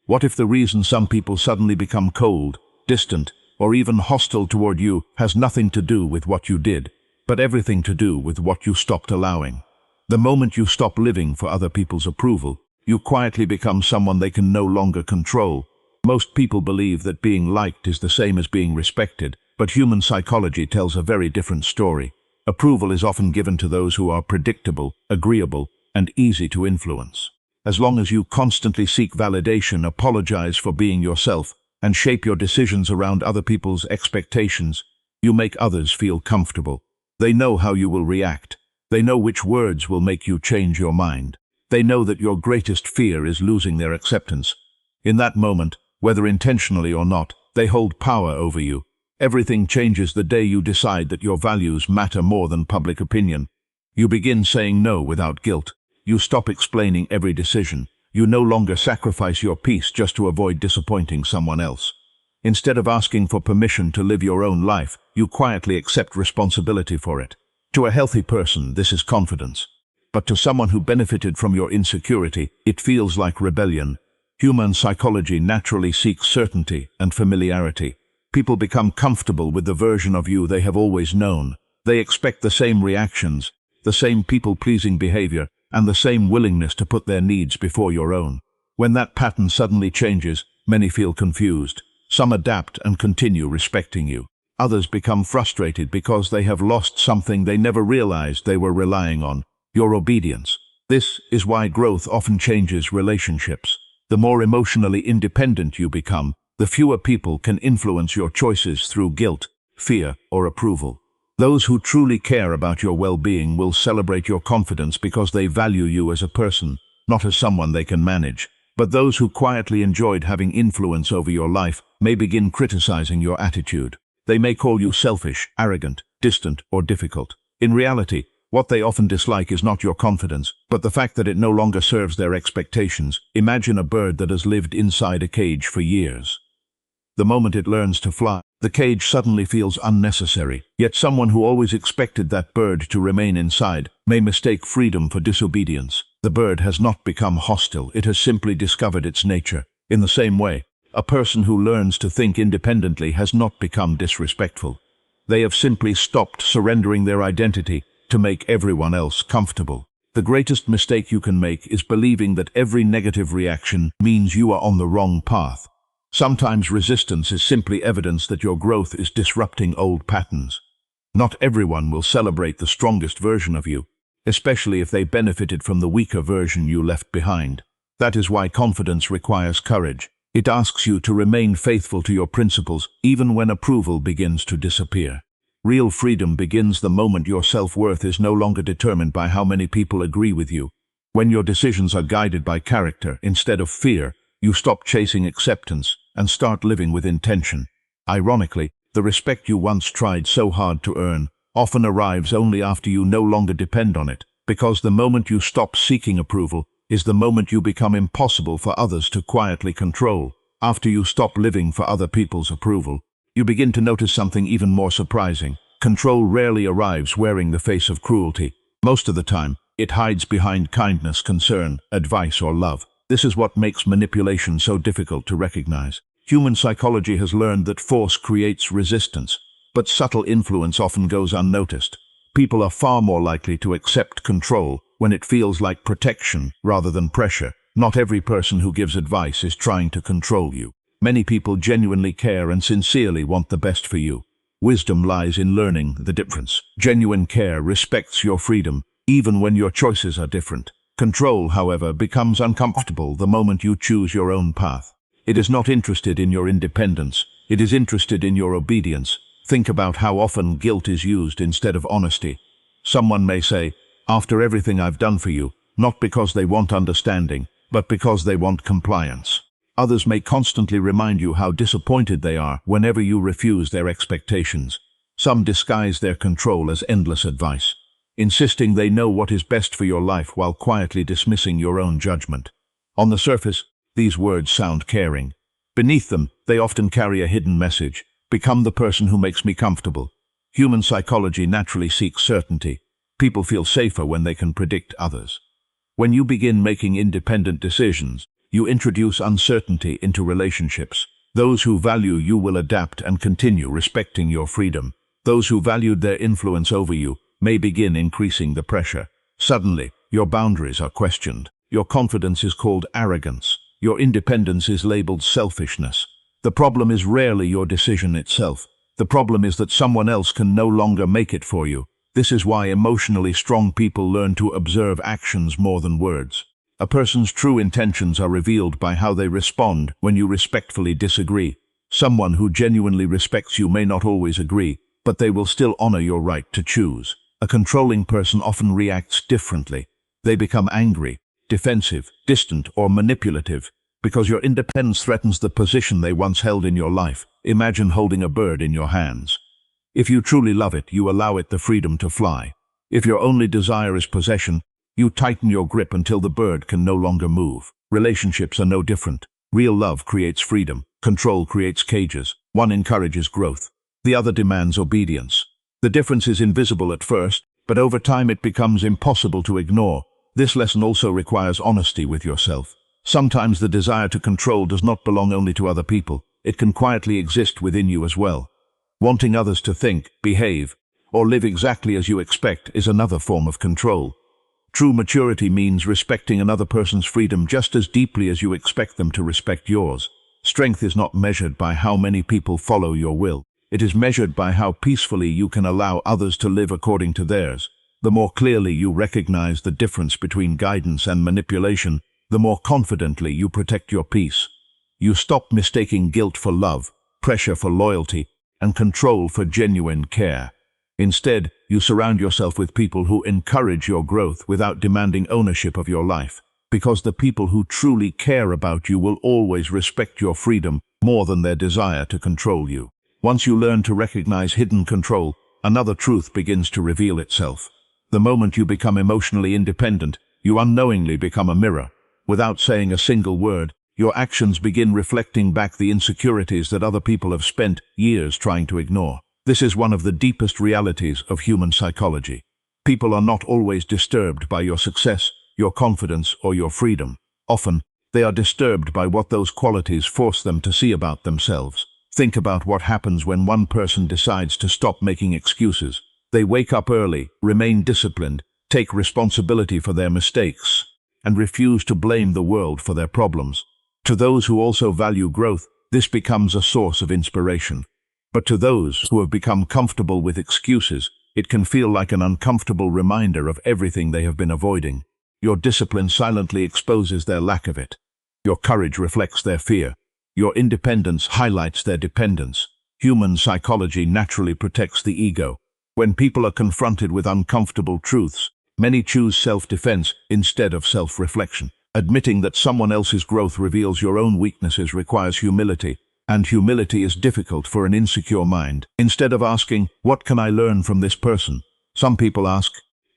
What if the reason some people suddenly become cold, distant, or even hostile toward you has nothing to do with what you did, but everything to do with what you stopped allowing? The moment you stop living for other people's approval, you quietly become someone they can no longer control. Most people believe that being liked is the same as being respected, but human psychology tells a very different story. Approval is often given to those who are predictable, agreeable, and easy to influence. As long as you constantly seek validation, apologize for being yourself, and shape your decisions around other people's expectations, you make others feel comfortable. They know how you will react. They know which words will make you change your mind. They know that your greatest fear is losing their acceptance. In that moment, whether intentionally or not, they hold power over you. Everything changes the day you decide that your values matter more than public opinion. You begin saying no without guilt. You stop explaining every decision. You no longer sacrifice your peace just to avoid disappointing someone else. Instead of asking for permission to live your own life, you quietly accept responsibility for it. To a healthy person, this is confidence. But to someone who benefited from your insecurity, it feels like rebellion. Human psychology naturally seeks certainty and familiarity. People become comfortable with the version of you they have always known. They expect the same reactions, the same people-pleasing behavior, and the same willingness to put their needs before your own. When that pattern suddenly changes, many feel confused. Some adapt and continue respecting you. Others become frustrated because they have lost something they never realized they were relying on: your obedience. This is why growth often changes relationships. The more emotionally independent you become, the fewer people can influence your choices through guilt, fear, or approval. Those who truly care about your well-being will celebrate your confidence because they value you as a person, not as someone they can manage. But those who quietly enjoyed having influence over your life may begin criticizing your attitude. They may call you selfish, arrogant, distant, or difficult. In reality, what they often dislike is not your confidence, but the fact that it no longer serves their expectations. Imagine a bird that has lived inside a cage for years. The moment it learns to fly, the cage suddenly feels unnecessary. Yet someone who always expected that bird to remain inside may mistake freedom for disobedience. The bird has not become hostile, it has simply discovered its nature. In the same way, a person who learns to think independently has not become disrespectful. They have simply stopped surrendering their identity to make everyone else comfortable. The greatest mistake you can make is believing that every negative reaction means you are on the wrong path. Sometimes resistance is simply evidence that your growth is disrupting old patterns. Not everyone will celebrate the strongest version of you, especially if they benefited from the weaker version you left behind. That is why confidence requires courage. It asks you to remain faithful to your principles even when approval begins to disappear. Real freedom begins the moment your self-worth is no longer determined by how many people agree with you. When your decisions are guided by character instead of fear, you stop chasing acceptance and start living with intention. Ironically, the respect you once tried so hard to earn often arrives only after you no longer depend on it, because the moment you stop seeking approval is the moment you become impossible for others to quietly control. After you stop living for other people's approval, you begin to notice something even more surprising. Control rarely arrives wearing the face of cruelty. Most of the time, it hides behind kindness, concern, advice, or love. This is what makes manipulation so difficult to recognize. Human psychology has learned that force creates resistance, but subtle influence often goes unnoticed. People are far more likely to accept control when it feels like protection rather than pressure. Not every person who gives advice is trying to control you. Many people genuinely care and sincerely want the best for you. Wisdom lies in learning the difference. Genuine care respects your freedom, even when your choices are different. Control, however, becomes uncomfortable the moment you choose your own path. It is not interested in your independence. It is interested in your obedience. Think about how often guilt is used instead of honesty. Someone may say, "After everything I've done for you," not because they want understanding, but because they want compliance. Others may constantly remind you how disappointed they are whenever you refuse their expectations. Some disguise their control as endless advice, insisting they know what is best for your life while quietly dismissing your own judgment. On the surface, these words sound caring. Beneath them, they often carry a hidden message: become the person who makes me comfortable. Human psychology naturally seeks certainty. People feel safer when they can predict others. When you begin making independent decisions, you introduce uncertainty into relationships. Those who value you will adapt and continue respecting your freedom. Those who valued their influence over you may begin increasing the pressure. Suddenly, your boundaries are questioned. Your confidence is called arrogance. Your independence is labeled selfishness. The problem is rarely your decision itself. The problem is that someone else can no longer make it for you. This is why emotionally strong people learn to observe actions more than words. A person's true intentions are revealed by how they respond when you respectfully disagree. Someone who genuinely respects you may not always agree, but they will still honor your right to choose. A controlling person often reacts differently. They become angry, defensive, distant, or manipulative because your independence threatens the position they once held in your life. Imagine holding a bird in your hands. If you truly love it, you allow it the freedom to fly. If your only desire is possession, you tighten your grip until the bird can no longer move. Relationships are no different. Real love creates freedom. Control creates cages. One encourages growth. The other demands obedience. The difference is invisible at first, but over time it becomes impossible to ignore. This lesson also requires honesty with yourself. Sometimes the desire to control does not belong only to other people. It can quietly exist within you as well. Wanting others to think, behave, or live exactly as you expect is another form of control. True maturity means respecting another person's freedom just as deeply as you expect them to respect yours. Strength is not measured by how many people follow your will. It is measured by how peacefully you can allow others to live according to theirs. The more clearly you recognize the difference between guidance and manipulation, the more confidently you protect your peace. You stop mistaking guilt for love, pressure for loyalty, and control for genuine care. Instead, you surround yourself with people who encourage your growth without demanding ownership of your life, because the people who truly care about you will always respect your freedom more than their desire to control you. Once you learn to recognize hidden control, another truth begins to reveal itself. The moment you become emotionally independent, you unknowingly become a mirror. Without saying a single word, your actions begin reflecting back the insecurities that other people have spent years trying to ignore. This is one of the deepest realities of human psychology. People are not always disturbed by your success, your confidence, or your freedom. Often, they are disturbed by what those qualities force them to see about themselves. Think about what happens when one person decides to stop making excuses. They wake up early, remain disciplined, take responsibility for their mistakes, and refuse to blame the world for their problems. To those who also value growth, this becomes a source of inspiration. But to those who have become comfortable with excuses, it can feel like an uncomfortable reminder of everything they have been avoiding. Your discipline silently exposes their lack of it. Your courage reflects their fear. Your independence highlights their dependence. Human psychology naturally protects the ego. When people are confronted with uncomfortable truths, many choose self-defense instead of self-reflection. Admitting that someone else's growth reveals your own weaknesses requires humility, and humility is difficult for an insecure mind. Instead of asking, "What can I learn from this person?" some people ask,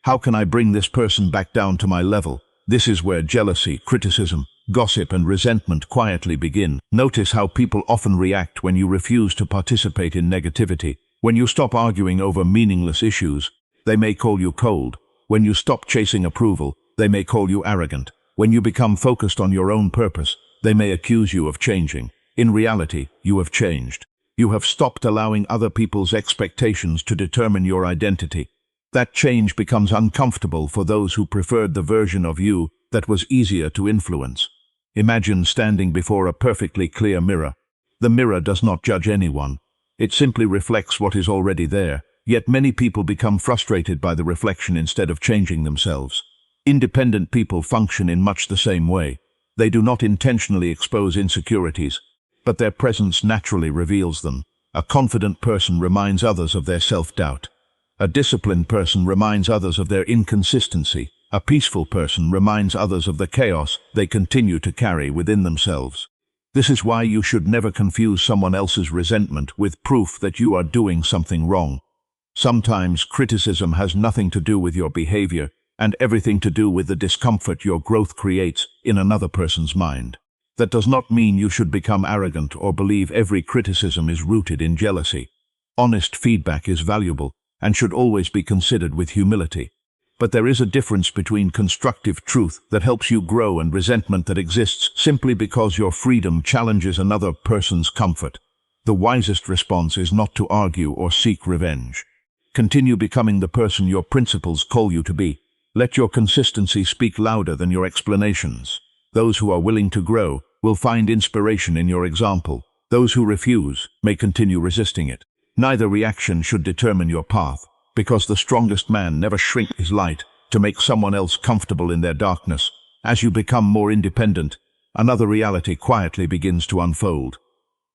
"How can I bring this person back down to my level?" This is where jealousy, criticism, gossip, and resentment quietly begin. Notice how people often react when you refuse to participate in negativity. When you stop arguing over meaningless issues, they may call you cold. When you stop chasing approval, they may call you arrogant. When you become focused on your own purpose, they may accuse you of changing. In reality, you have changed. You have stopped allowing other people's expectations to determine your identity. That change becomes uncomfortable for those who preferred the version of you that was easier to influence. Imagine standing before a perfectly clear mirror. The mirror does not judge anyone. It simply reflects what is already there. Yet many people become frustrated by the reflection instead of changing themselves. Independent people function in much the same way. They do not intentionally expose insecurities, but their presence naturally reveals them. A confident person reminds others of their self-doubt. A disciplined person reminds others of their inconsistency. A peaceful person reminds others of the chaos they continue to carry within themselves. This is why you should never confuse someone else's resentment with proof that you are doing something wrong. Sometimes criticism has nothing to do with your behavior and everything to do with the discomfort your growth creates in another person's mind. That does not mean you should become arrogant or believe every criticism is rooted in jealousy. Honest feedback is valuable and should always be considered with humility. But there is a difference between constructive truth that helps you grow and resentment that exists simply because your freedom challenges another person's comfort. The wisest response is not to argue or seek revenge. Continue becoming the person your principles call you to be. Let your consistency speak louder than your explanations. Those who are willing to grow will find inspiration in your example. Those who refuse may continue resisting it. Neither reaction should determine your path, because the strongest man never shrinks his light to make someone else comfortable in their darkness. As you become more independent, another reality quietly begins to unfold.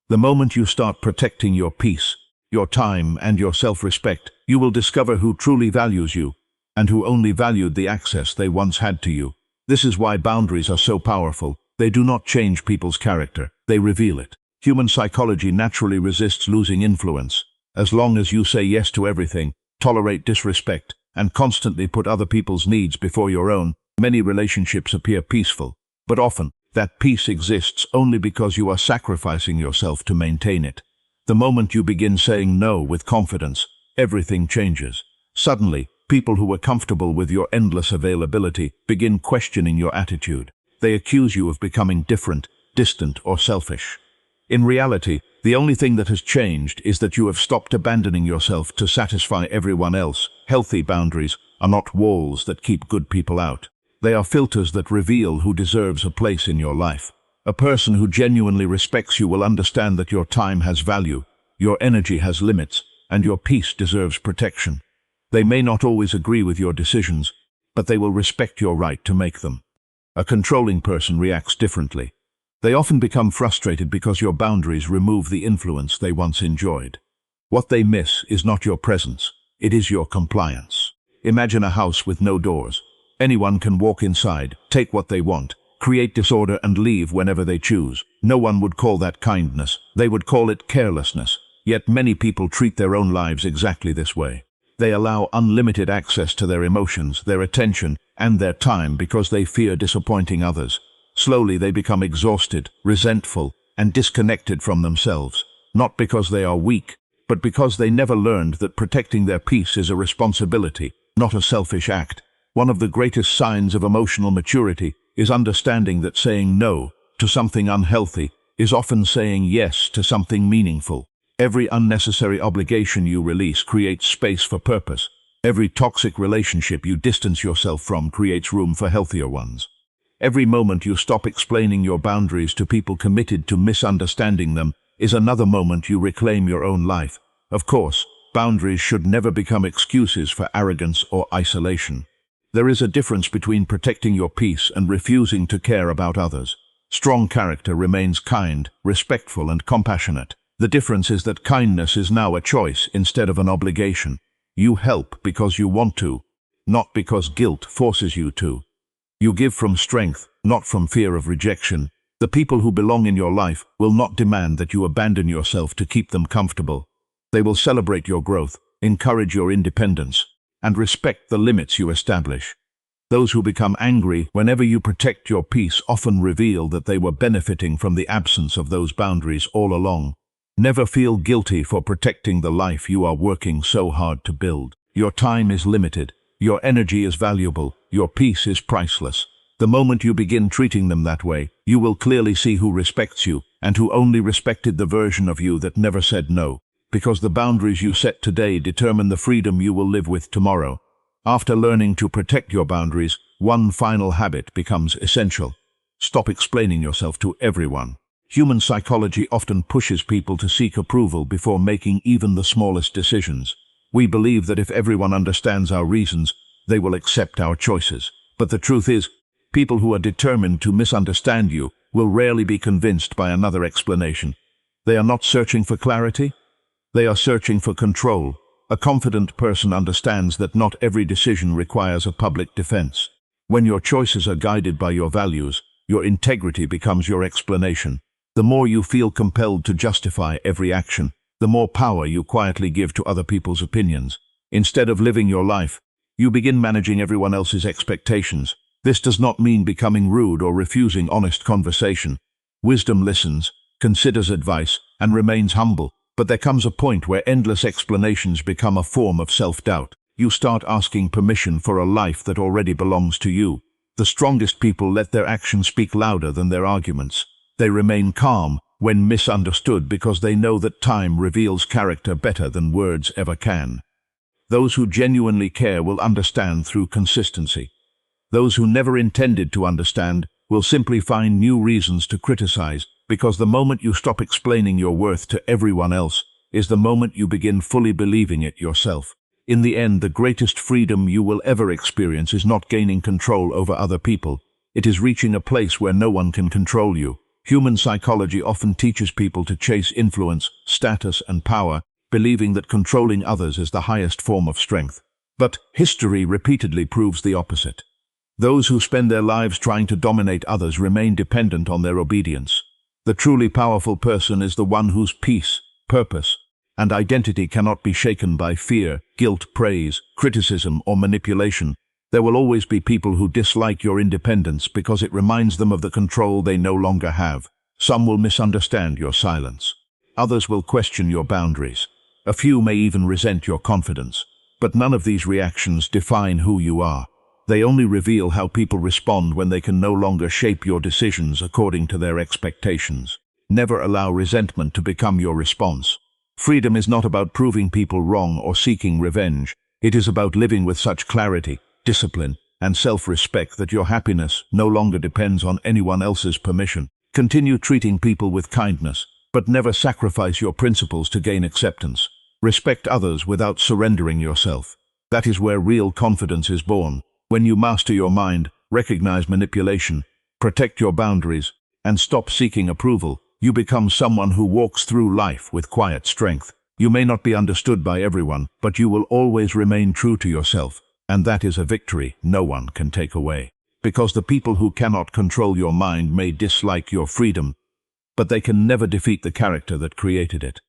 The moment you start protecting your peace, your time, and your self-respect, you will discover who truly values you and who only valued the access they once had to you. This is why boundaries are so powerful. They do not change people's character, they reveal it. Human psychology naturally resists losing influence. As long as you say yes to everything, tolerate disrespect, and constantly put other people's needs before your own, many relationships appear peaceful. But often, that peace exists only because you are sacrificing yourself to maintain it. The moment you begin saying no with confidence, everything changes. Suddenly, people who were comfortable with your endless availability begin questioning your attitude. They accuse you of becoming different, distant, or selfish. In reality, the only thing that has changed is that you have stopped abandoning yourself to satisfy everyone else. Healthy boundaries are not walls that keep good people out. They are filters that reveal who deserves a place in your life. A person who genuinely respects you will understand that your time has value, your energy has limits, and your peace deserves protection. They may not always agree with your decisions, but they will respect your right to make them. A controlling person reacts differently. They often become frustrated because your boundaries remove the influence they once enjoyed. What they miss is not your presence, it is your compliance. Imagine a house with no doors. Anyone can walk inside, take what they want, create disorder and leave whenever they choose. No one would call that kindness, they would call it carelessness. Yet many people treat their own lives exactly this way. They allow unlimited access to their emotions, their attention, and their time because they fear disappointing others. Slowly they become exhausted, resentful, and disconnected from themselves, not because they are weak, but because they never learned that protecting their peace is a responsibility, not a selfish act. One of the greatest signs of emotional maturity is understanding that saying no to something unhealthy is often saying yes to something meaningful. Every unnecessary obligation you release creates space for purpose. Every toxic relationship you distance yourself from creates room for healthier ones. Every moment you stop explaining your boundaries to people committed to misunderstanding them is another moment you reclaim your own life. Of course, boundaries should never become excuses for arrogance or isolation. There is a difference between protecting your peace and refusing to care about others. Strong character remains kind, respectful, and compassionate. The difference is that kindness is now a choice instead of an obligation. You help because you want to, not because guilt forces you to. You give from strength, not from fear of rejection. The people who belong in your life will not demand that you abandon yourself to keep them comfortable. They will celebrate your growth, encourage your independence, and respect the limits you establish. Those who become angry whenever you protect your peace often reveal that they were benefiting from the absence of those boundaries all along. Never feel guilty for protecting the life you are working so hard to build. Your time is limited. Your energy is valuable, your peace is priceless. The moment you begin treating them that way, you will clearly see who respects you and who only respected the version of you that never said no. Because the boundaries you set today determine the freedom you will live with tomorrow. After learning to protect your boundaries, one final habit becomes essential. Stop explaining yourself to everyone. Human psychology often pushes people to seek approval before making even the smallest decisions. We believe that if everyone understands our reasons, they will accept our choices. But the truth is, people who are determined to misunderstand you will rarely be convinced by another explanation. They are not searching for clarity. They are searching for control. A confident person understands that not every decision requires a public defense. When your choices are guided by your values, your integrity becomes your explanation. The more you feel compelled to justify every action, the more power you quietly give to other people's opinions. Instead of living your life, you begin managing everyone else's expectations. This does not mean becoming rude or refusing honest conversation. Wisdom listens, considers advice, and remains humble. But there comes a point where endless explanations become a form of self-doubt. you start asking permission for a life that already belongs to you. The strongest people let their actions speak louder than their arguments. They remain calm when misunderstood because they know that time reveals character better than words ever can. Those who genuinely care will understand through consistency. Those who never intended to understand will simply find new reasons to criticize, because the moment you stop explaining your worth to everyone else is the moment you begin fully believing it yourself. In the end, the greatest freedom you will ever experience is not gaining control over other people. It is reaching a place where no one can control you. Human psychology often teaches people to chase influence, status, and power, believing that controlling others is the highest form of strength. But history repeatedly proves the opposite. Those who spend their lives trying to dominate others remain dependent on their obedience. The truly powerful person is the one whose peace, purpose, and identity cannot be shaken by fear, guilt, praise, criticism, or manipulation. There will always be people who dislike your independence because it reminds them of the control they no longer have. Some will misunderstand your silence. Others will question your boundaries. A few may even resent your confidence. But none of these reactions define who you are. They only reveal how people respond when they can no longer shape your decisions according to their expectations. Never allow resentment to become your response. Freedom is not about proving people wrong or seeking revenge. It is about living with such clarity, discipline, and self-respect that your happiness no longer depends on anyone else's permission. Continue treating people with kindness, but never sacrifice your principles to gain acceptance. Respect others without surrendering yourself. That is where real confidence is born. When you master your mind, recognize manipulation, protect your boundaries, and stop seeking approval, you become someone who walks through life with quiet strength. You may not be understood by everyone, but you will always remain true to yourself, and that is a victory no one can take away. Because the people who cannot control your mind may dislike your freedom, but they can never defeat the character that created it.